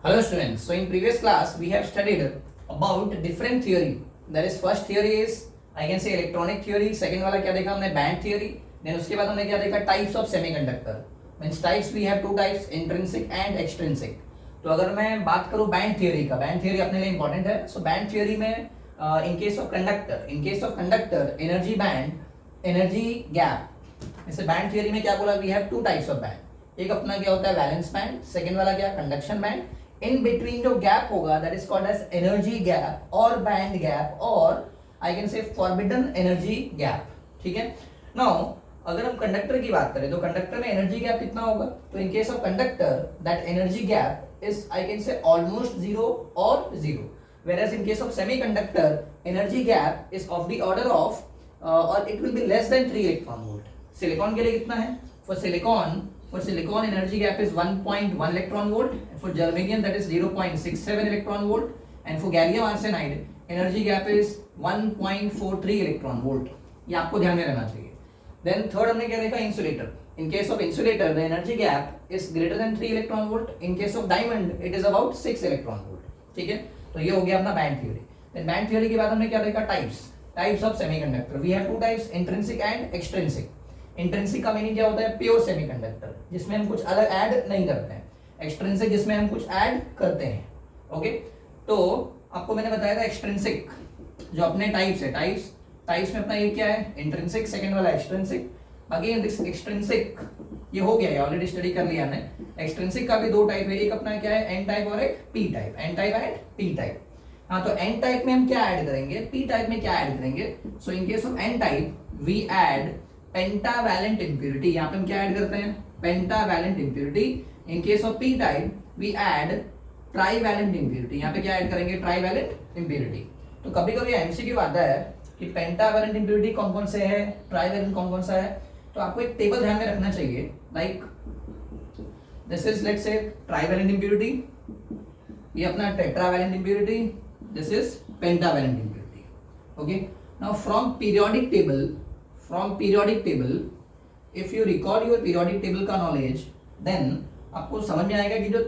Hello students. So in previous class we have studied about different theory. That is first theory is I can say electronic theory. Second वाला क्या देखा हमने band theory. Then उसके बाद हमने क्या देखा types of semiconductor. Means types we have two types intrinsic and extrinsic. तो अगर मैं बात करूँ band theory का, band theory अपने लिए important है. So band theory में in case of conductor energy band, energy gap. जैसे band theory में क्या बोला we have two types of band. एक अपना क्या होता है वैलेंस बैंड, सेकंड वाला क्या कंडक्शन बैंड. इन बिटवीन जो गैप होगा that is called as energy gap और बैंड गैप और I can say forbidden energy gap. ठीक है. नाउ अगर हम कंडक्टर की बात करें तो कंडक्टर में एनर्जी गैप कितना होगा. तो in case of conductor that energy gap is I can से ऑलमोस्ट जीरो और zero. whereas in case of semiconductor energy gap is of the order of or it will be less than 3 electron volt. Silicon के लिए कितना है. For silicon energy gap is 1.1 electron volt. For germanium that is 0.67 electron volt. And for gallium arsenide energy gap is 1.43 electron volt. ये आपको ध्यान में रहना चाहिए. Then third हमने क्या देखा insulator. In case of insulator the energy gap is greater than 3 electron volt. In case of diamond it is about 6 electron volt. ठीक है. तो ये हो गया अपना band theory. Then band theory के बाद हमने क्या देखा types of semiconductor. We have two types intrinsic and extrinsic. Intrinsic का मीनिंग क्या होता है प्योर सेमीकंडक्टर जिसमें हम कुछ अलग ऐड नहीं करते हैं. एक्सट्रिंसिक जिसमें हम कुछ ऐड करते हैं. ओके. तो आपको मैंने बताया था एक्सट्रिंसिक जो अपने टाइप्स है टाइप्स में अपना ये क्या है इंट्रिंसिक, सेकंड वाला एक्सट्रिंसिक. बाकी एक्सट्रिंसिक ये हो गया है ऑलरेडी स्टडी कर लिया हमने. एक्सट्रिंसिक का भी दो टाइप है. एक अपना क्या है एन टाइप और एक P type. N type and P type. हाँ तो एन टाइप में हम क्या ऐड करेंगे, पी टाइप में क्या ऐड करेंगे. So in case of N type we add pentavalent impurity. यहाँ पे हम क्या ऐड करते हैं pentavalent impurity. In case of P type we add trivalent impurity. यहाँ पे क्या ऐड करेंगे ट्राईवैलेंट इंप्योरिटी. तो कभी कभी एमसीक्यू आता है कि पेंटावैलेंट इंप्योरिटी कौन कौन से है, ट्राईवैलेंट कौन कौन सा है. तो आपको एक टेबल ध्यान में रखना चाहिए. Like this is let's say trivalent impurity, ये अपना tetravalent impurity, this is pentavalent impurity. Okay. Now from periodic table if you record your periodic table का knowledge then आपको समझ में आएगा कि जो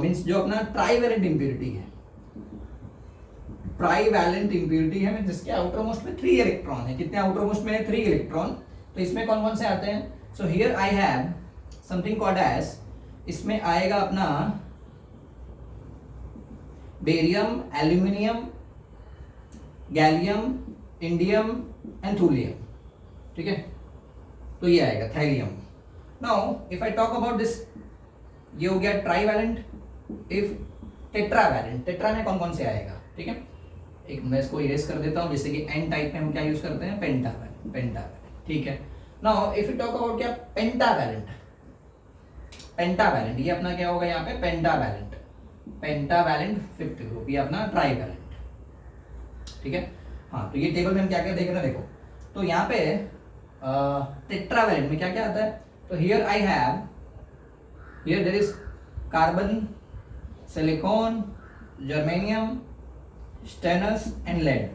मीन्स जो अपना ट्राईवैलेंट इंप्योरिटी है, मीन्स जिसके आउटर मोस्ट में 3 इलेक्ट्रॉन है. कितने आउटर मोस्ट में है 3 इलेक्ट्रॉन. तो इसमें कौन कौन से आते हैं. So here I have something called as, इसमें आएगा अपना barium, aluminium, gallium, indium and thulium. ठीक है. तो ये आएगा thallium. Now if I talk about this, ये हो गया ट्राईवैलेंट. इफ टेट्रावैलेंट, टेट्रा में कौन कौन से आएगा. ठीक है. एक मैं इसको इरेज कर देता हूं. जैसे कि एन टाइप में हम क्या यूज करते हैं पेंटावैलेंट. ठीक है. Now if you talk about क्या पेंटावैलेंट, ये अपना क्या होगा यहाँ पे पेंटावैलेंट फिफ्थ ग्रुप, ये अपना ट्राईवैलेंट. ठीक है. हाँ तो ये टेबल में हम क्या क्या देख रहे हैं देखो. तो यहाँ पे टेट्रावैलेंट में क्या क्या आता है. तो here I have, here there is carbon, silicon, germanium, stannous and lead.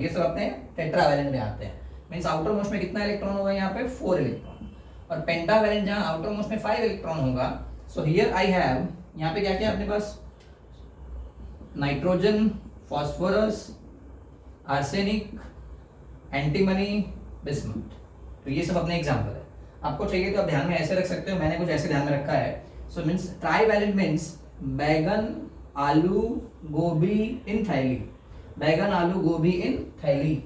ये सब अपने टेट्रावैलेंट में आते हैं. मींस आउटर मोस्ट में कितना इलेक्ट्रॉन होगा यहाँ पे 4 इलेक्ट्रॉन. और पेंटावैलेंट जहाँ आउटर मोस्ट में 5 इलेक्ट्रॉन होगा. सो हियर आई हैव, यहाँ पे क्या क्या अपने पास nitrogen, phosphorus, arsenic, antimony, bismuth. तो ये सब अपने एग्जांपल है. आपको चाहिए तो आप ध्यान में ऐसे रख सकते हो. मैंने कुछ ऐसे ध्यान में रखा है. सो मींस ट्राईवैलेंट मींस बैगन, आलू, गोभी इन थैली. बैगन, आलू, गोभी इन थैली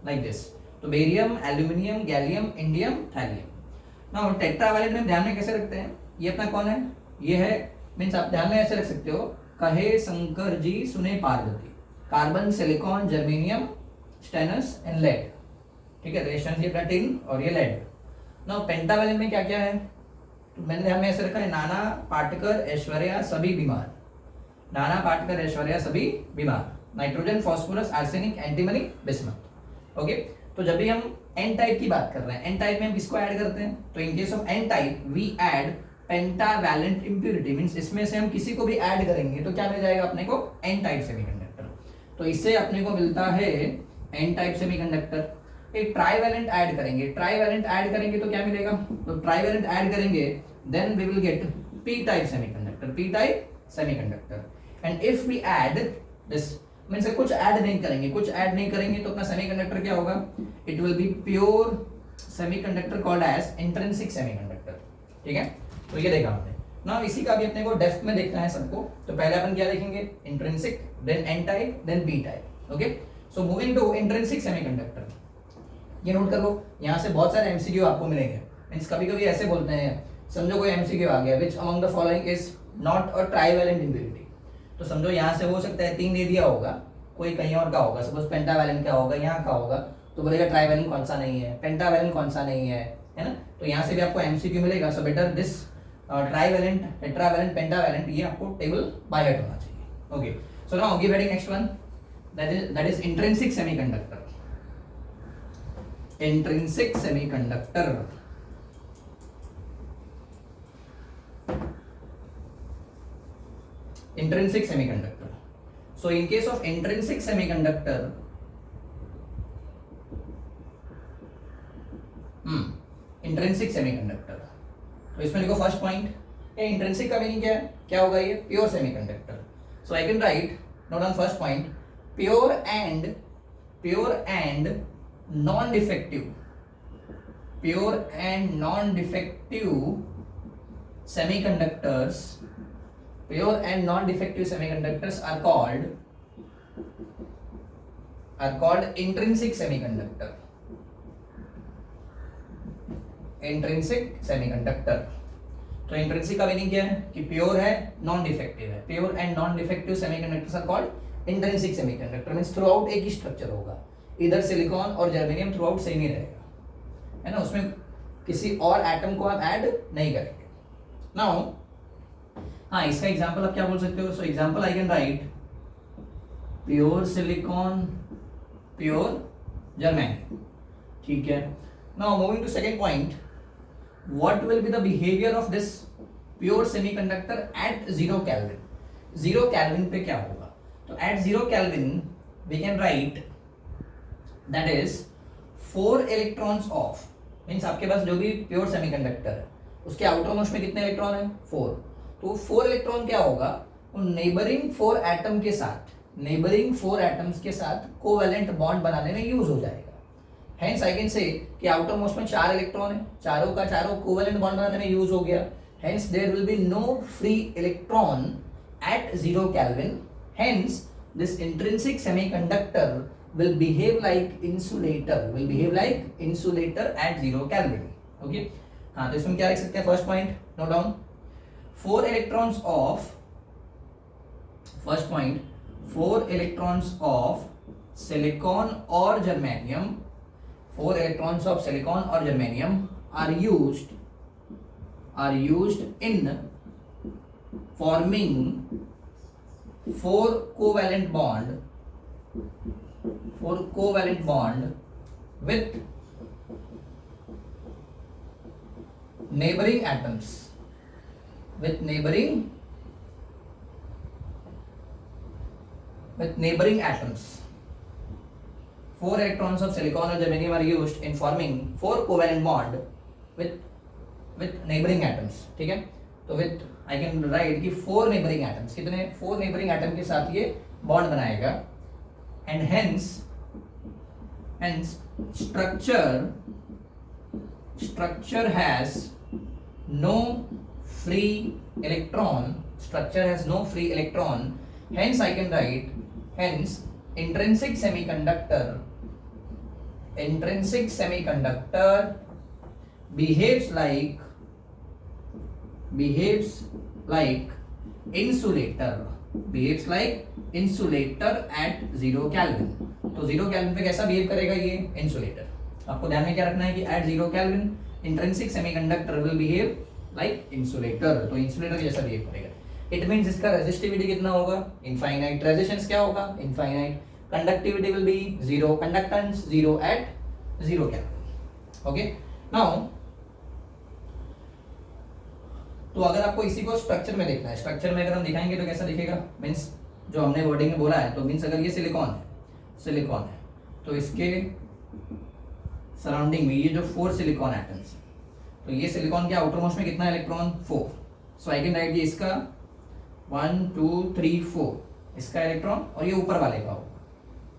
लाइक दिस. तो barium, aluminium, gallium, indium, thallium. Now tetravalent में ध्यान में कैसे रखते हैं. ये अपना कौन है, ये है मींस आप ध्यान में ऐसे रख सकते हो. कहे शंकर जी सुने Parvati. Carbon, silicon, germanium, stannous and lead. ठीक है. रेशन अपना टिन और ये लेड. नाउ पेंटावैलेंट में क्या क्या है. तो मैंने ध्यान में ऐसे रखा है नाना, पाटकर, ऐश्वर्या सभी बीमार. नाना, पाटकर, ऐश्वर्या सभी बीमार. Nitrogen, phosphorus, arsenic, antimony, bismuth. Okay. तो जब भी हम एन टाइप की बात कर रहे हैं, एन टाइप में हम किसको ऐड करते हैं. तो in case of N type we add pentavalent impurity. Means इसमें से हम किसी को भी ऐड करेंगे तो क्या मिल जाएगा अपने को एन टाइप सेमीकंडक्टर. तो इससे अपने को मिलता है एन टाइप सेमीकंडक्टर. एक ट्राईवैलेंट ऐड करेंगे तो क्या मिलेगा. तो ट्राईवैलेंट ऐड करेंगे then we will get P type semiconductor. P type semiconductor. And if we add this means कुछ ऐड नहीं करेंगे तो अपना सेमीकंडक्टर क्या होगा? It will be pure semiconductor called as intrinsic semiconductor. ठीक है, तो ये देखा हमने ना. इसी का भी अपने को डेप्थ में देखना है सबको. तो पहले अपन क्या देखेंगे? Intrinsic, then N type, then B type. Okay, so moving to intrinsic semiconductor. ये नोट कर लो, यहाँ से बहुत सारे एमसीक्यू आपको मिलेंगे. मींस कभी कभी ऐसे बोलते हैं, समझो कोई एमसीक्यू आ गया, which among the following is not a trivalent impurity. तो समझो यहाँ से हो सकता है 3 दे दिया होगा, कोई कहीं और का होगा, सपोज पेंटावैलेंट का होगा, यहाँ का होगा, तो बोलेगा ट्राइवैलेंट कौन सा नहीं है, पेंटावैलेंट कौन सा नहीं है ना. तो यहाँ से भी आपको एमसीक्यू मिलेगा. So better this trivalent, tetravalent, pentavalent, ये आपको टेबल बाय हार्ट होना चाहिए. Okay, so now give heading next one, that is intrinsic semiconductor. Intrinsic semiconductor. Intrinsic semiconductor. So in case of intrinsic semiconductor, intrinsic semiconductor, तो इसमें लिखो first point. ये intrinsic का meaning क्या है? क्या होगा ये? Pure semiconductor. So I can right note on first point, pure and non defective, pure and non defective semiconductors, pure and non-defective semiconductors are called intrinsic semiconductor. Intrinsic semiconductor. तो intrinsic का meaning क्या है? कि pure है, non defective है. Pure and non defective semiconductors are called intrinsic semiconductor. Means throughout एक ही structure होगा, इधर सिलिकॉन और जर्मेनियम थ्रू आउट सेम ही रहेगा, है ना. उसमें किसी और एटम को आप ऐड नहीं करेंगे. नाउ हाँ, इसका एग्जांपल आप क्या बोल सकते हो? So example I can write pure silicon, pure germanium. ठीक है, now moving to second point, what will be the behaviour of this pure semiconductor at 0 kelvin. 0 kelvin पे क्या होगा? तो at 0 kelvin we can write that is 4 electrons of, means आपके पास जो भी प्योर सेमीकंडक्टर है उसके आउटर मोस्ट में कितने इलेक्ट्रॉन है? 4. तो 4 इलेक्ट्रॉन क्या होगा? वो नेबरिंग 4 एटम के साथ, नेबरिंग 4 एटम्स के साथ कोवैलेंट बॉन्ड बनाने में यूज हो जाएगा. हेंस आई कैन से कि आउटर मोस्ट में 4 इलेक्ट्रॉन है, चारों का चारों कोवैलेंट बॉन्ड बनाने में यूज हो गया. Hence there will be no free electron at 0 kelvin. Hence this intrinsic semiconductor will behave like insulator at 0 Kelvin. Okay, हाँ, तो इसमें क्या लिख सकते हैं? First point note down, 4 electrons of, first point 4 electrons of silicon और germanium, 4 electrons of silicon और germanium are used in forming 4 covalent bond with neighboring atoms, with neighboring atoms. 4 electrons of silicon or germanium are used in forming 4 covalent bond with neighboring atoms. ठीक है, तो with I can write कि 4 neighboring atoms, कितने? 4 neighboring atom के साथ ये bond बनाएगा. And hence structure has no free electron. Hence I can write, hence intrinsic semiconductor behaves like insulator at 0 Kelvin. तो 0 केल्विन पे कैसा बिहेव करेगा ये? इंसुलेटर. आपको ध्यान में क्या रखना है कि at 0 kelvin intrinsic semiconductor will behave like insulator. तो इंसुलेटर के जैसा बिहेव करेगा. इट मींस इसका रेजिस्टिविटी कितना होगा? इनफाइनाइट. रेजिस्टेंस क्या होगा? Infinite. Conductivity will be 0, conductance 0 at 0 kelvin. Okay, now तो अगर आपको इसी को स्ट्रक्चर में देखना है, स्ट्रक्चर में अगर हम दिखाएंगे तो कैसा दिखेगा? मींस जो हमने वर्डिंग में बोला है, तो मींस अगर ये सिलिकॉन है तो इसके सराउंडिंग में ये जो 4 सिलिकॉन एटम्स, तो ये सिलिकॉन के आउटर मोस्ट में कितना electron? 4. So I can write कि इसका 1 2 3 4 इसका इलेक्ट्रॉन और ये ऊपर वाले का होगा,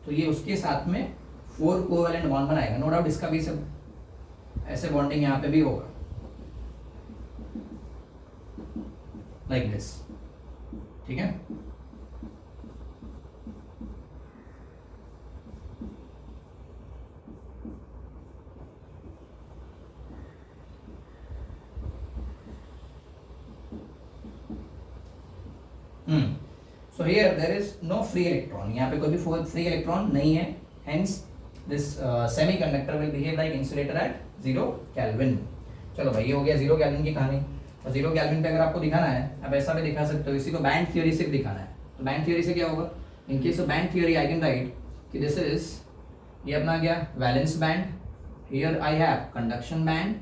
तो ये उसके साथ में 4 कोवैलेंट बॉन्ड बनाएगा। नो डाउट इसका भी सब ऐसे बॉन्डिंग यहाँ पे भी होगा, लाइक दिस, ठीक है। So here there is no free electron, यहाँ पे कोई भी free electron नहीं है, hence this semiconductor will behave like insulator at 0 Kelvin। चलो भाई ये हो गया 0 Kelvin की कहानी। और 0 Kelvin पे अगर आपको दिखाना है, आप ऐसा भी दिखा सकते हो, इसी को बैंड थ्योरी से दिखाना है। तो बैंड थ्योरी से क्या होगा, इन case of band theory I can write कि दिस इज, ये अपना गया valence band, here I have conduction band,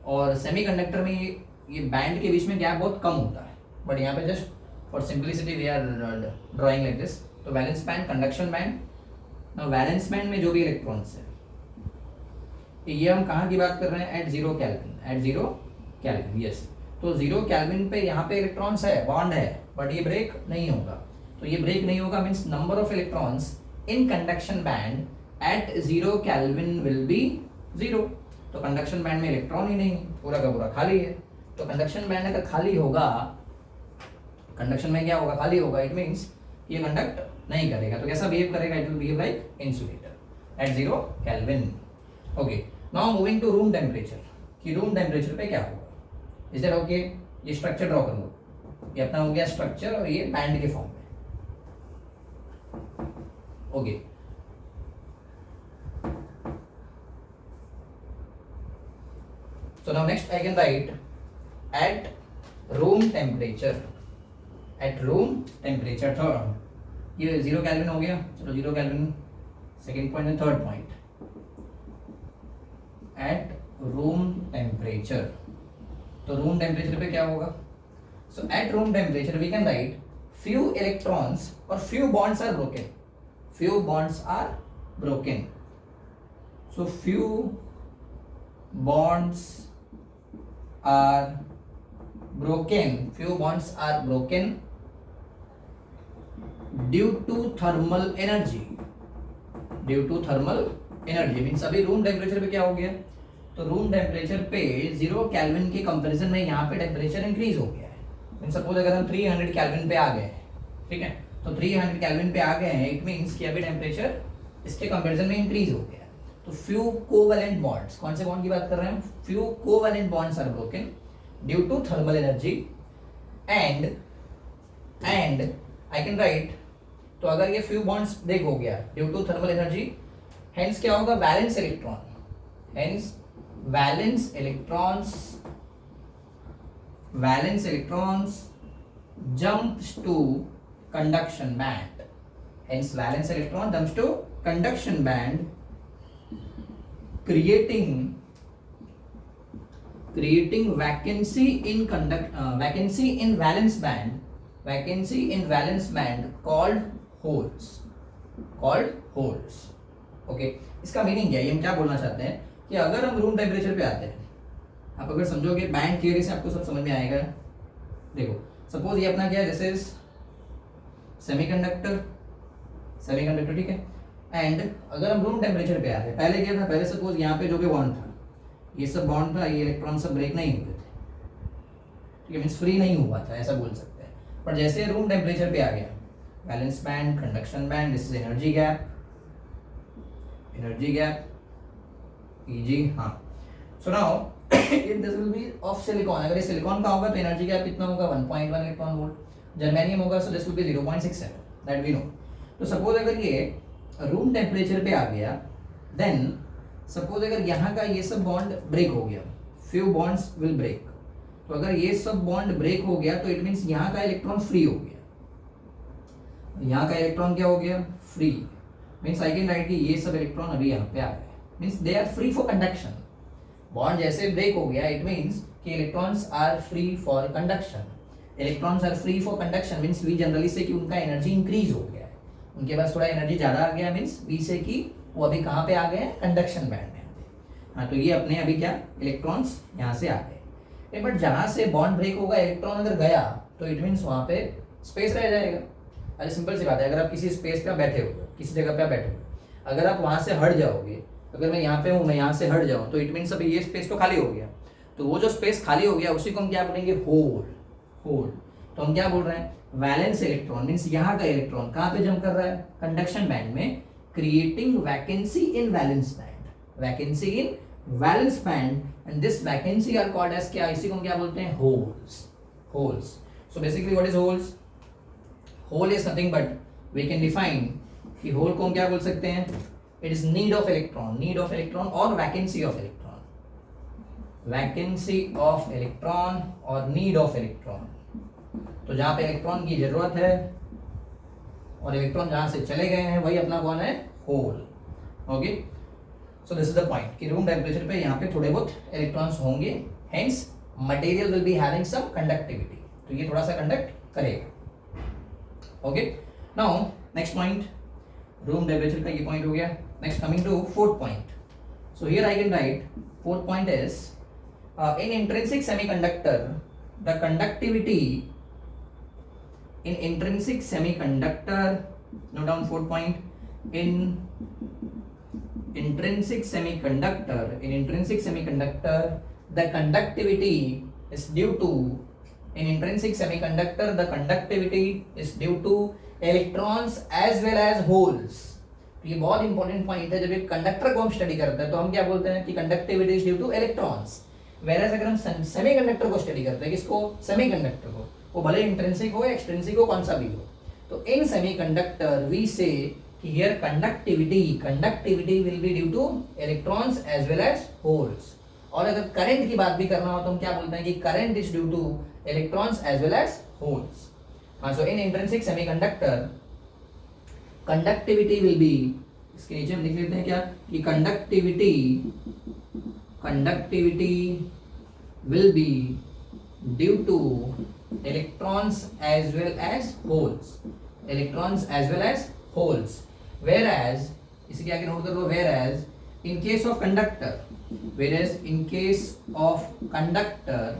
और सेमीकंडक्टर में ये बैंड के बीच में गैप बहुत कम होता है, बट यहाँ पे just for simplicity we are drawing like this. तो valence band, conduction band. Now valence band में जो भी इलेक्ट्रॉन्स है, ये हम कहाँ की बात कर रहे हैं, at 0 kelvin, at 0 kelvin, yes. तो 0 केल्विन पे यहाँ पे इलेक्ट्रॉन्स है, बॉन्ड है, बट ये ब्रेक नहीं होगा। तो ये ब्रेक नहीं होगा means number of electrons in conduction band at 0 kelvin will be 0। तो कंडक्शन बैंड में इलेक्ट्रॉन ही नहीं, पूरा का पूरा खाली है। तो कंडक्शन बैंड अगर खाली होगा, कंडक्शन में क्या होगा, खाली होगा, इट मीन्स ये कंडक्ट नहीं करेगा। तो कैसा बिहेव करेगा, it will behave like insulator at 0 kelvin. Okay, now moving to room temperature, कि रूम टेम्परेचर पे क्या होगा। इज दैट ओके, ये स्ट्रक्चर ड्रॉ कर लो, ये अपना हो गया स्ट्रक्चर और ये बैंड के फॉर्म में। Okay, so now next I can write at room temperature, at room temperature third, ये 0 केल्विन हो गया। चलो 0 केल्विन सेकेंड पॉइंट है, third point at room temperature। तो रूम टेम्परेचर पे क्या होगा, so at room temperature we can write few electrons or few bonds are broken, few bonds are broken, so few bonds are broken, few bonds are broken due to thermal energy, due to thermal energy means अभी room temperature पे क्या हो गया, तो room temperature पे 0 kelvin के comparison में यहाँ पे टेम्परेचर इंक्रीज हो गया है। मीन्स सपोज अगर हम 300 केल्विन पे आ गए हैं, ठीक है, तो 300 केल्विन पे आ गए हैं, इट मीन्स कि अभी टेम्परेचर इसके कंपैरिजन में इंक्रीज हो गया है। तो फ्यू कोवैलेंट बॉन्ड्स, कौन से बॉन्ड की बात कर रहे हैं, few covalent bonds are broken due to thermal energy and I can write, तो अगर ये फ्यू बॉन्ड्स ब्रेक हो गया due to thermal energy, hence क्या होगा, valence electron, hence valence electrons jumps to conduction band, hence valence electron jumps to conduction band creating vacancy in valence band, vacancy in valence band called holes, okay. इसका meaning क्या है, हम क्या बोलना चाहते हैं कि अगर हम रूम टेम्परेचर पे आते हैं, आप अगर समझोगे बैंड थियरी से आपको सब समझ में आएगा। देखो सपोज ये अपना क्या है, दिस इज सेमीकंडक्टर, ठीक है, एंड अगर हम रूम टेम्परेचर पे आते हैं, पहले क्या था, पहले सपोज यहाँ पे जो भी बॉन्ड था, ये सब बॉन्ड था, ये इलेक्ट्रॉन सब ब्रेक नहीं हुए थे, ठीक है, मीन्स फ्री नहीं हुआ था, ऐसा बोल सकते हैं। पर जैसे रूम टेम्परेचर पे आ गया, valence band, conduction band, this is energy gap, Eg, हाँ। So now if this will B of silicon, अगर ये सिलिकॉन का होगा तो एनर्जी गैप कितना होगा, 1.1 इलेक्ट्रॉन वोल्ट। जर्मेनियम होगा so this will be 0.67, that we know. तो सपोज अगर ये रूम टेम्परेचर पे आ गया, देन सपोज अगर यहाँ का ये सब बॉन्ड ब्रेक हो गया, फ्यू बॉन्ड्स विल ब्रेक, तो अगर ये सब बॉन्ड ब्रेक हो गया तो इट मीन्स यहाँ का इलेक्ट्रॉन फ्री हो गया, यहाँ का इलेक्ट्रॉन क्या हो गया, free, means I can write कि ये सब इलेक्ट्रॉन अभी यहाँ पे आ गए, means they are free for conduction. Bond जैसे ब्रेक हो गया, इट मीन्स कि electrons are free for conduction, electrons are free for conduction means we generally say कि उनका एनर्जी इंक्रीज हो गया है, उनके पास थोड़ा एनर्जी ज़्यादा आ गया, मीन्स वी से कि वो अभी कहाँ पे आ गए हैं, कंडक्शन बैंड में। हाँ, तो ये अपने अभी क्या, इलेक्ट्रॉन्स यहाँ से आ गए, बट जहाँ से बॉन्ड ब्रेक होगा इलेक्ट्रॉन अगर गया तो इट मीन्स वहाँ पे स्पेस रह जाएगा। अरे सिंपल सी बात है, अगर आप किसी स्पेस पे बैठे हो, किसी जगह पे बैठे हो, अगर आप वहां से हट जाओगे, अगर मैं यहाँ पे हूँ, मैं यहाँ से हट जाऊँ, तो इट मीन्स अभी ये स्पेस तो खाली हो गया। तो वो जो स्पेस खाली हो गया उसी को हम क्या बोलेंगे, होल। होल तो हम क्या बोल रहे हैं, वैलेंस इलेक्ट्रॉन मीन्स यहाँ का इलेक्ट्रॉन कहाँ पे जंप कर रहा है, कंडक्शन बैंड में, creating vacancy in valence band, vacancy in valence band, and this vacancy are called as क्या, इसी को हम क्या बोलते हैं, holes. Holes. So basically what is holes, hole is nothing but we can define कि hole को हम क्या बोल सकते हैं, it is need of electron, need of electron और vacancy of electron, vacancy of electron और नीड ऑफ इलेक्ट्रॉन। तो जहां पे इलेक्ट्रॉन की जरूरत है और इलेक्ट्रॉन जहां से चले गए हैं वही अपना कौन है, hole. Okay, so this is the point कि रूम टेम्परेचर पे यहाँ पे थोड़े बहुत इलेक्ट्रॉन्स होंगे, hence material will be having some conductivity, तो ये थोड़ा सा कंडक्ट करेगा। Okay, now next point, room temperature का ये पॉइंट हो गया। Next coming to fourth point, so here I can write fourth point is in intrinsic semiconductor the conductivity in intrinsic semiconductor, note down fourth point, in intrinsic semiconductor the conductivity is due to, in intrinsic semiconductor the conductivity is due to electrons as well as holes। तो ये बहुत important point है, जब एक conductor को हम study करते हैं तो हम क्या बोलते हैं कि conductivity is due to electrons, whereas अगर हम सेमीकंडक्टर को स्टडी करते हैं, किसको, सेमीकंडक्टर को, वो भले इंट्रिंसिक हो एक्सट्रिंसिक हो, कौन सा भी हो, तो इन सेमीकंडक्टर वी से कि here conductivity will be due to electrons as well as holes. और अगर करंट की बात भी करना हो तो हम क्या बोलते हैं कि current is due to electrons as well as holes. हाँ, so in intrinsic semiconductor conductivity will be, इसके नीचे हम लिख लेते हैं क्या कि conductivity will be due to electrons as well as holes, electrons as well as holes, whereas इसे क्या नोट कर लो, whereas in case of conductor, whereas in case of conductor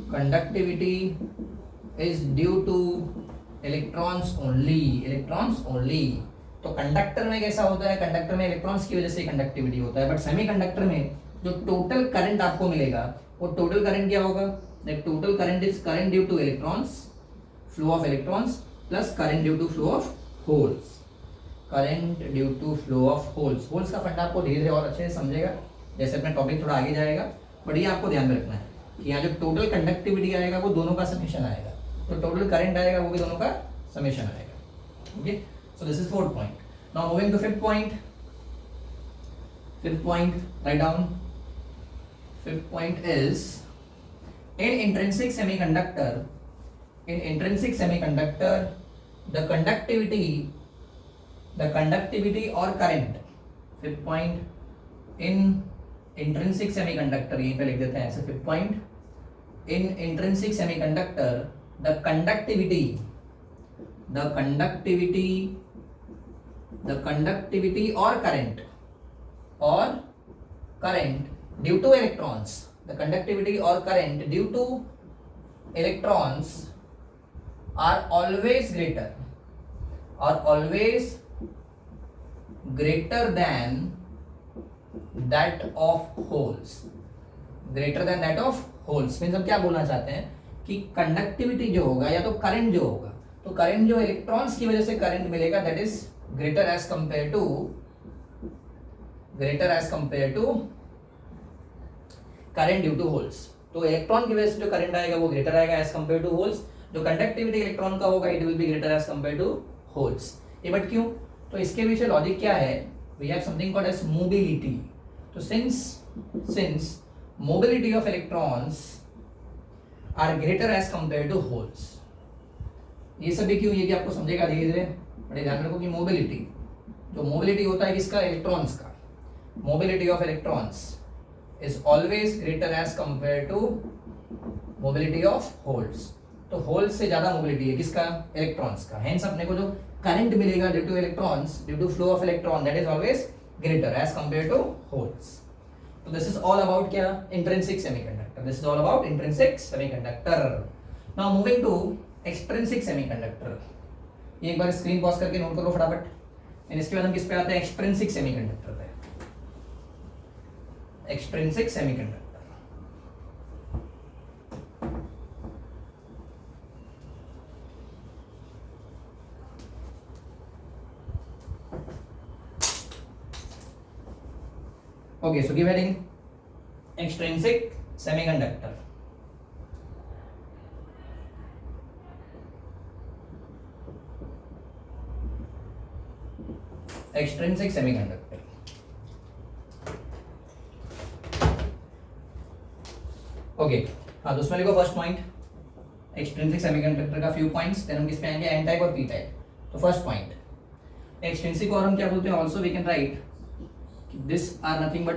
conductivity is due to electrons only. तो conductor में कैसा होता है, conductor में electrons की वजह से कंडक्टिविटी होता है, बट सेमीकंडक्टर में जो टोटल करंट आपको मिलेगा वो टोटल करंट क्या होगा, total current is current due to electrons, flow of electrons plus current due to flow of holes, current due to flow of holes. Holes का फंडा आपको धीरे धीरे और अच्छे से समझेगा जैसे अपना टॉपिक थोड़ा आगे जाएगा, बट ये आपको ध्यान में रखना है कि यहाँ जो टोटल कंडक्टिविटी आएगा वो दोनों का समेशन आएगा, तो टोटल करंट आएगा वो भी दोनों का समेशन आएगा। Okay, so this is fourth point. Now moving to fifth point, write down, fifth point is in intrinsic semiconductor the conductivity or current, fifth point, in intrinsic semiconductor, यहीं पे लिख देते हैं ऐसे, fifth point, in intrinsic semiconductor the conductivity or current due to electrons, the conductivity or current due to electrons are always greater than that of holes, means हम क्या बोलना चाहते हैं कि कंडक्टिविटी जो होगा या तो करंट जो होगा, तो करंट जो इलेक्ट्रॉन्स की वजह से करंट मिलेगा that is greater as compare to current due to holes. तो इलेक्ट्रॉन की वजह से जो करंट आएगा वो ग्रेटर आएगा एज कंपेयर टू होल्स, जो कंडक्टिविटी इलेक्ट्रॉन का होगा it will be greater as compare to holes. ये बट क्यों, तो इसके पीछे लॉजिक क्या है, we have something called as mobility. तो since mobility of electrons are greater as compare to holes, ये सभी क्यों, ये भी आपको समझेगा धीरे धीरे, बड़े ध्यान रखो कि मोबिलिटी होता है किसका, इलेक्ट्रॉन्स का, mobility of electrons is always greater as compared to mobility of holes। तो होल्स से ज्यादा मोबिलिटी है किसका, इलेक्ट्रॉन्स का, हेंस अपने को जो करंट मिलेगा due to flow of electron that is always greater as compare to holes. तो दिस इज ऑल अबाउट क्या, intrinsic semiconductor. This is all about intrinsic semiconductor. Now moving to extrinsic semiconductor. ये एक बार screen pause करके note करो फटाफट. And इसके बाद हम किस पे आते हैं, एक्सट्रिंसिक सेमीकंडक्टर पे. Extrinsic semiconductor. Okay, so give heading extrinsic semiconductor. Extrinsic semiconductor. Okay हाँ, तो उसमें लिखो फर्स्ट पॉइंट एक्सट्रिंसिक सेमीकंडक्टर का फ्यू पॉइंट्स. देन हम किस पे आएंगे, एन टाइप और पी टाइप. तो फर्स्ट पॉइंट एक्सट्रिंसिक, और हम क्या बोलते हैं, also we can write this are nothing but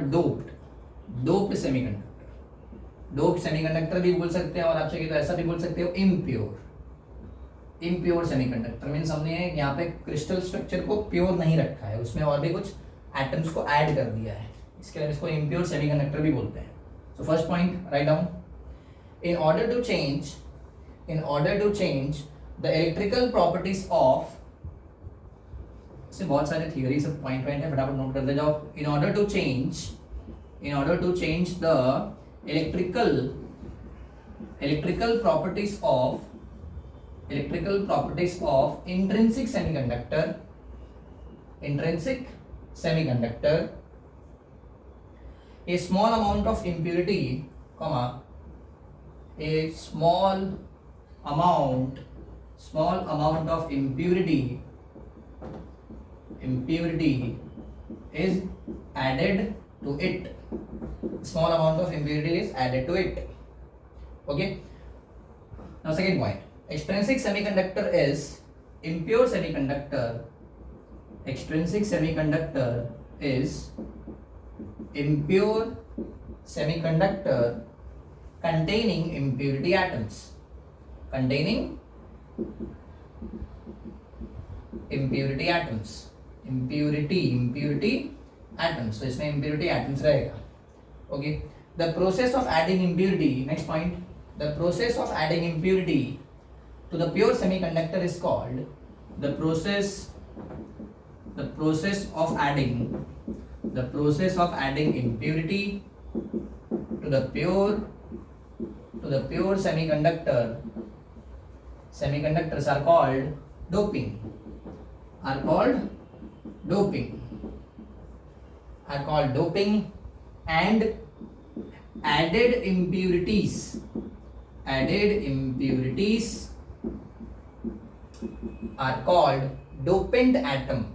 doped semiconductor. Doped semiconductor भी बोल सकते हैं, और आप चाहिए तो ऐसा भी बोल सकते हो इम्प्योर सेमीकंडक्टर. मींस हमने यहाँ पे क्रिस्टल स्ट्रक्चर को प्योर नहीं रखा है, उसमें और भी कुछ एटम्स को ऐड कर दिया है, इसके लिए इसको इम्प्योर सेमीकंडक्टर भी बोलते हैं. So first point write down. in order to change the electrical properties of, से बहुत सारे थियोरी सब पॉइंट है, फटाफट नोट करते जाओ. in order to change the electrical properties of intrinsic semiconductor, a small amount of impurity, a small amount of impurity is added to it. Small amount of impurity is added to it. Okay, now second point, extrinsic semiconductor is impure semiconductor. Extrinsic semiconductor is impure semiconductor containing impurity atoms. Impurity atoms. So इसमें impurity atoms रहेगा. Okay, the process of adding impurity, next point, the process of adding impurity to the pure semiconductor is called the process of adding impurity to the pure semiconductors are called doping. And added impurities are called dopant atom.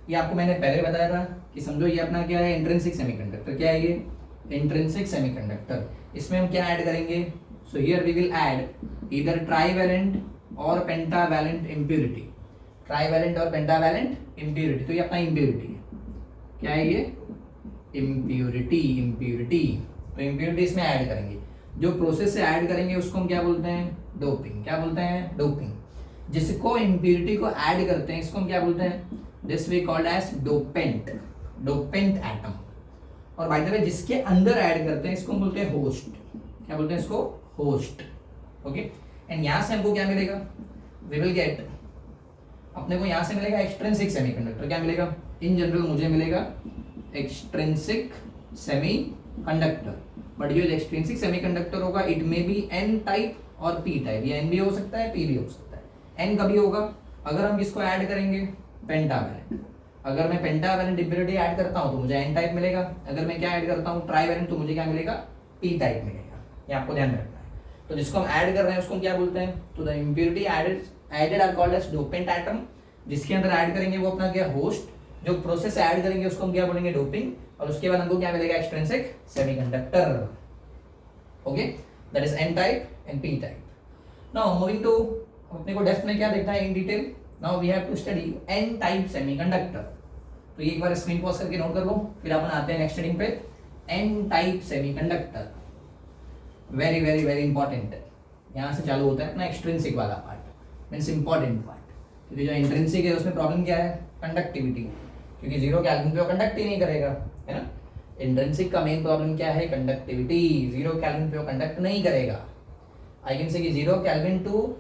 ये आपको मैंने पहले बताया था कि समझो ये अपना क्या है, इंट्रिंसिक सेमीकंडक्टर. क्या है ये, इंट्रिंसिक सेमीकंडक्टर. इसमें हम क्या ऐड करेंगे, so here we will add either trivalent or pentavalent impurity. Trivalent or pentavalent impurity, तो ये अपना इम्प्यूरिटी है. क्या है ये, इम्प्यूरिटी. तो इम्प्यूरिटी इसमें ऐड करेंगे. जो प्रोसेस से ऐड करेंगे उसको हम क्या बोलते हैं, डोपिंग. क्या बोलते हैं, डोपिंग. जिसको इम्प्यूरिटी को ऐड करते हैं इसको हम क्या बोलते हैं, this we called as dopant atom. और बाय द वे जिसके अंदर ऐड करते हैं इसको हम बोलते हैं होस्ट. क्या बोलते हैं इसको, होस्ट. ओके, एंड यहां से हमको क्या मिलेगा, वी विल गेट, अपने को यहां से मिलेगा एक्सट्रिंसिक सेमीकंडक्टर. क्या मिलेगा, इन जनरल मुझे मिलेगा एक्सट्रिंसिक सेमीकंडक्टर. बट ये एक्सट्रिंसिक सेमीकंडक्टर होगा, it may be N type और पी टाइप. ये एन भी हो सकता है, पी भी हो सकता है. एन कभी होगा अगर हम किसको ऐड करेंगे, पेंटावैलेंट. अगर मैं पेंटावैलेंट इम्प्यूरिटी ऐड करता हूं तो मुझे एन टाइप मिलेगा. अगर मैं क्या ऐड करता हूं, ट्राईवैलेंट, तो मुझे क्या मिलेगा, पी टाइप मिलेगा. ये आपको ध्यान रखना है. तो जिसको हम ऐड कर रहे हैं उसको हम क्या बोलते हैं, तो the impurity added are called as dopant atom. जिसके अंदर ऐड करेंगे वो अपना क्या, होस्ट. जो प्रोसेस से ऐड करेंगे उसको हम क्या बोलेंगे, डोपिंग. और उसके बाद हमको क्या मिलेगा, extrinsic semiconductor. Okay, that is N type and P type. Now moving to, अपने को डेप्थ में क्या देखना है in detail. Now we have to study N type semiconductor. तो ये एक बार स्क्रीन पॉज करके नोट कर लो, फिर अपन आते हैं नेक्स्ट हेडिंग पे. N type semiconductor, very very very important. यहाँ से चालू होता है अपना एक्सट्रिंसिक वाला पार्ट, मीन्स इंपॉर्टेंट पार्ट. क्योंकि जो इंट्रिंसिक है उसमें प्रॉब्लम क्या है, कंडक्टिविटी, क्योंकि 0 केल्विन पे वो कंडक्ट ही नहीं करेगा, है ना। इंट्रिंसिक का मेन प्रॉब्लम क्या है? कंडक्टिविटी। 0 केल्विन पे वो कंडक्ट नहीं करेगा। आई कैन से कि 0 kelvin to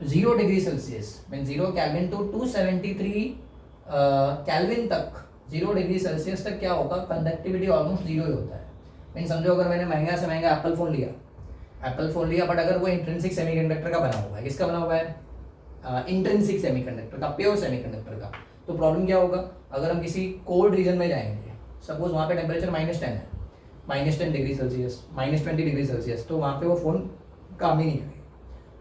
0 degree Celsius mean 0 kelvin to 273 kelvin तक, 0 डिग्री सेल्सियस तक क्या होगा? कंडक्टिविटी ऑलमोस्ट 0 ही होता है। मीन समझो अगर मैंने महंगा से महंगा एप्पल फोन लिया, बट अगर वो इंट्रिंसिक सेमीकंडक्टर का बना हुआ है, किसका बना हुआ है? इंट्रिंसिक सेमीकंडक्टर का, प्योर सेमीकंडक्टर का। तो प्रॉब्लम क्या होगा? अगर हम किसी कोल्ड रीजन में जाएंगे, सपोज वहाँ पे टेम्परेचर -10 है, -10 डिग्री सेल्सियस, -20 डिग्री सेल्सियस, तो वहाँ पे वो फ़ोन काम ही नहीं करेगा।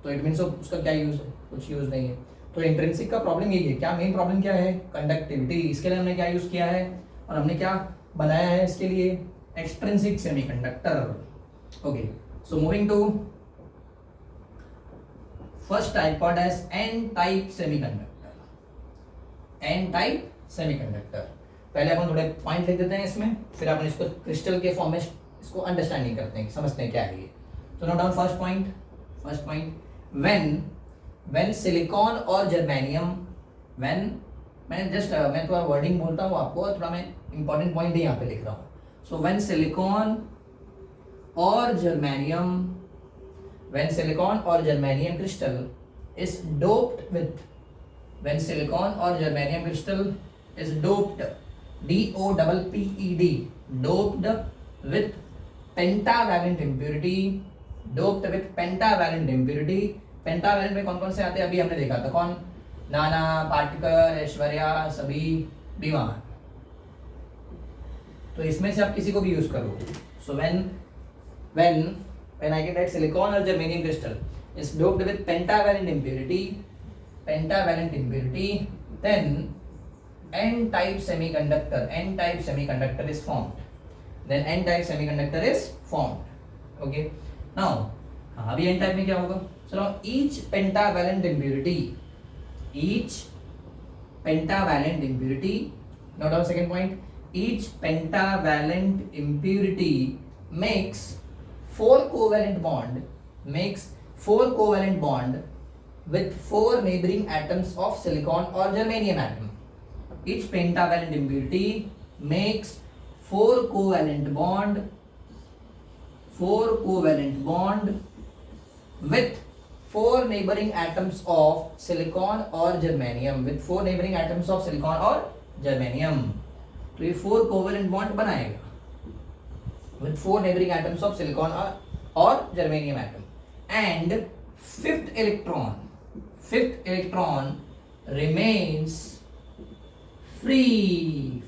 तो इट मीन्स उसका क्या यूज़ है? कुछ यूज़ नहीं है। तो इंट्रिंसिक का प्रॉब्लम यही है। क्या मेन प्रॉब्लम क्या है? कंडक्टिविटी। इसके लिए हमने क्या यूज़ किया है और हमने क्या बनाया है इसके लिए? Extrinsic semiconductor. Okay, so moving to first type called as N type semiconductor. N type semiconductor. पहले अपन थोड़े पॉइंट लिख देते हैं इसमें, फिर अपन इसको क्रिस्टल के फॉर्म में इसको अंडरस्टैंडिंग करते हैं, समझते हैं क्या है ये। तो note down first point, when silicon और जर्मेनियम, मैं थोड़ा वर्डिंग बोलता हूँ आपको, थोड़ा मैं इंपॉर्टेंट पॉइंट ही यहाँ पे लिख रहा हूँ। सो व्हेन सिलिकॉन और germanium crystal is doped with, when silicon or germanium crystal is doped, DOPPED, doped with pentavalent impurity, pentavalent में कौन कौन से आते हैं? अभी हमने देखा था, कौन? नाना, पाटिकर, ऐश्वर्या, सभी, बीमार। तो इसमें से आप किसी को भी यूज करो। सो when I can write silicon or germanium crystal is doped with pentavalent impurity, then n-type semiconductor is formed. Okay, now अभी n-type में क्या होगा? चलो, each pentavalent impurity, note down second point, each pentavalent impurity makes 4 covalent bond with 4 neighboring atoms of silicon or germanium atom. Each pentavalent impurity makes 4 covalent bond with 4 neighboring atoms of silicon or germanium, तो ये 4 covalent bond बनाएगा with 4 neighboring atoms of silicon or germanium atom, and fifth electron remains free.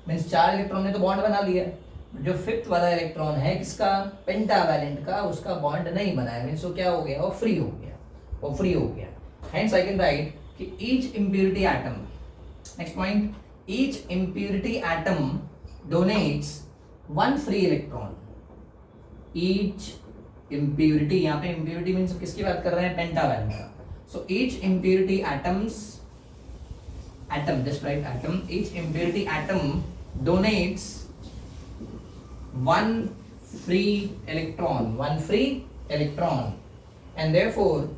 Means 4 electron ने तो bond बना लिया, जो fifth वाला electron है किसका? पेंटावैलेंट का, उसका बॉन्ड नहीं बनाया, मीन्स वो क्या हो गया? वो फ्री हो गया। हेंस आई कैन राइट कि each impurity atom, next point, each impurity atom donates 1 free electron. Each impurity, यहाँ पे इम्प्योरिटी मीन्स किसकी बात कर रहे हैं? पेंटावैलेंट का। So each impurity each impurity atom donates 1 free electron, and therefore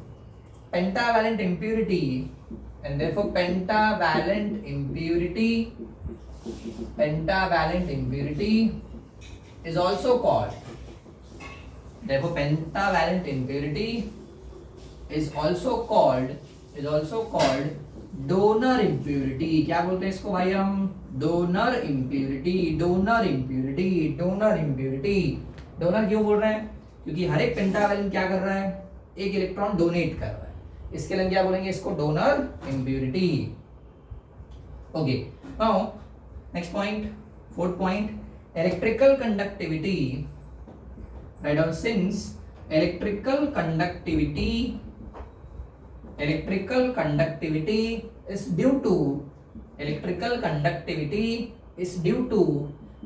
pentavalent impurity is also called, donor impurity. क्या बोलते हैं इसको भाई हम? Donor impurity. डोनर क्यों बोल रहे हैं? क्योंकि हर एक पेंटावैलेंट क्या कर रहा है? एक इलेक्ट्रॉन डोनेट कर रहा है, इसके लिए क्या बोलेंगे इसको? Donor impurity. Okay, now next point, fourth point, electrical conductivity. Write down, since electrical conductivity is due to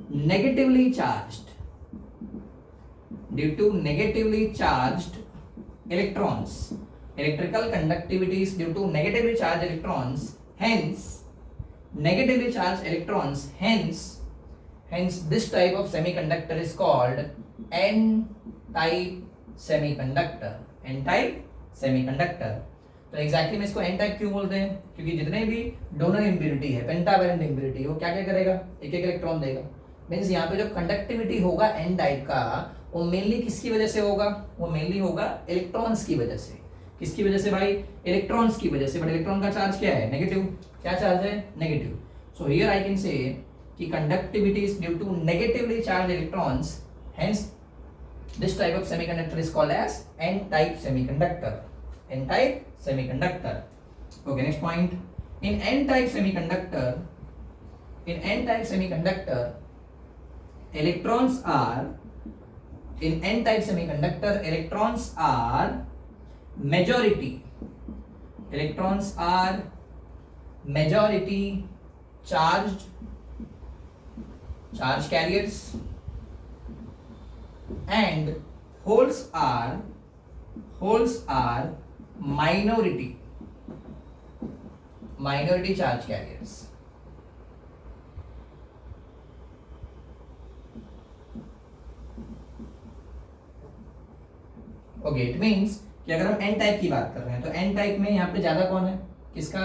negatively charged electrons. Electrical conductivity is due to negatively charged electrons. Hence this type of semiconductor is called n-type semiconductor. Semiconductor. तो exactly में इसको N type क्यों बोलते हैं, क्योंकि जितने भी donor impurity है, पेंटावैलेंट इम्प्योरिटी, वो क्या क्या करेगा, एक एक इलेक्ट्रॉन देगा। मींस यहाँ पे जो कंडक्टिविटी होगा एन टाइप का, वो मेनली किसकी वजह से होगा, वो मेनली होगा इलेक्ट्रॉन्स की वजह से। किसकी वजह से भाई, इलेक्ट्रॉन्स की वजह से। बट इलेक्ट्रॉन का चार्ज क्या है, नेगेटिव। क्या चार्ज है, negative. So here I can say कि conductivity is due to negatively charge electrons, hence this type of semiconductor is called as n-type semiconductor. N-type semiconductor. Okay, next point. In n-type semiconductor, electrons are majority. Electrons are majority charge carriers, and holes are minority charge carriers. Okay, it means कि अगर हम N type की बात कर रहे हैं तो N type में यहाँ पे ज्यादा कौन है, किसका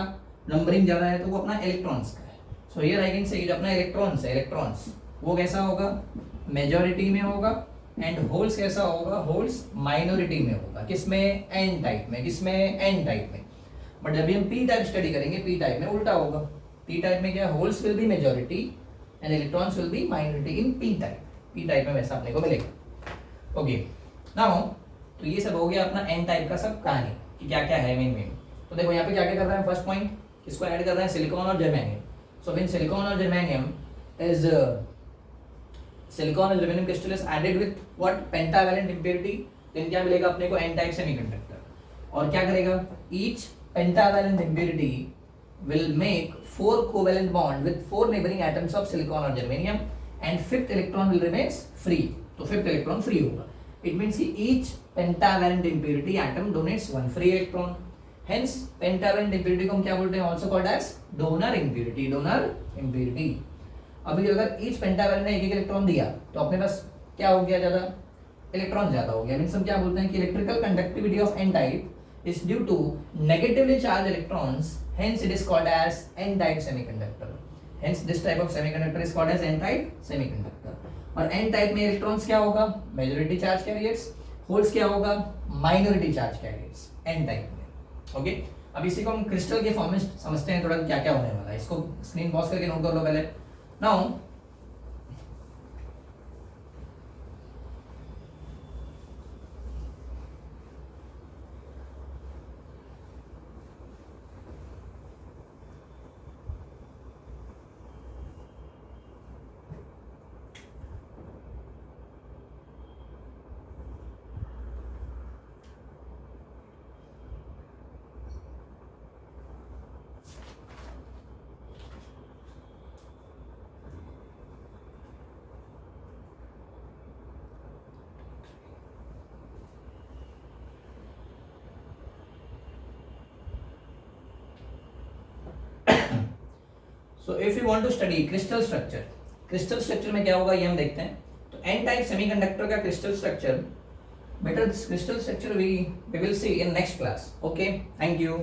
नंबरिंग ज्यादा है, तो वो अपना इलेक्ट्रॉन्स का है। सो हियर आई कैन से जो अपना इलेक्ट्रॉन्स है, इलेक्ट्रॉन्स वो कैसा होगा, मेजॉरिटी में होगा, एंड होल्स कैसा होगा, होल्स माइनॉरिटी में होगा। किसमें, एन टाइप में। किसमें, एन टाइप में। बट जब भी हम पी टाइप स्टडी करेंगे, पी टाइप में उल्टा होगा। पी टाइप में क्या, holes will be majority and electrons will be minority in P type. P type में वैसा अपने को मिलेगा। ओके, नाउ तो ये सब हो गया अपना एन टाइप का सब कहानी कि क्या क्या है मेन। तो देखो यहाँ पे क्या क्या कर रहे हैं, फर्स्ट पॉइंट किसको ऐड कर रहे हैं, सिलिकॉन और जर्मेनियम। सो व्हेन सिलिकॉन और जर्मेनियम इज सिलिकॉन और germanium crystal is added with what, pentavalent impurity, then क्या मिलेगा अपने को, एन टाइप सेमीकंडक्टर। और क्या करेगा, each pentavalent impurity will make 4 covalent bond with 4 neighbouring atoms of silicon और germanium, and fifth electron will remains free. तो fifth electron free होगा। इट मींस कि each pentavalent impurity atom donates 1 free electron. Hence pentavalent impurity को हम क्या बोलते हैं, also called as donor impurity. Donor impurity. अभी अगर ईच पेंटावैलेंट ने एक एक इलेक्ट्रॉन दिया तो अपने पास क्या हो गया, ज्यादा इलेक्ट्रॉन ज्यादा हो गया। मींस हम क्या बोलते हैं कि electrical conductivity of N type is due to negatively charge electrons, hence it is called as N type semiconductor. Hence this type of semiconductor is called as N type semiconductor. और N type में electrons क्या होगा, majority charge carriers, holes क्या होगा, minority charge carriers N type में। Okay, अब इसी को हम क्रिस्टल के फॉर्म में समझते हैं थोड़ा क्या क्या होने वाला है। इसको स्क्रीन पॉज करके नोट कर लो पहले। Now so if you want to study crystal structure, crystal structure में क्या होगा ये हम देखते हैं। तो एन टाइप सेमीकंडक्टर का crystal structure, better crystal structure we will see in next class. Okay, thank you.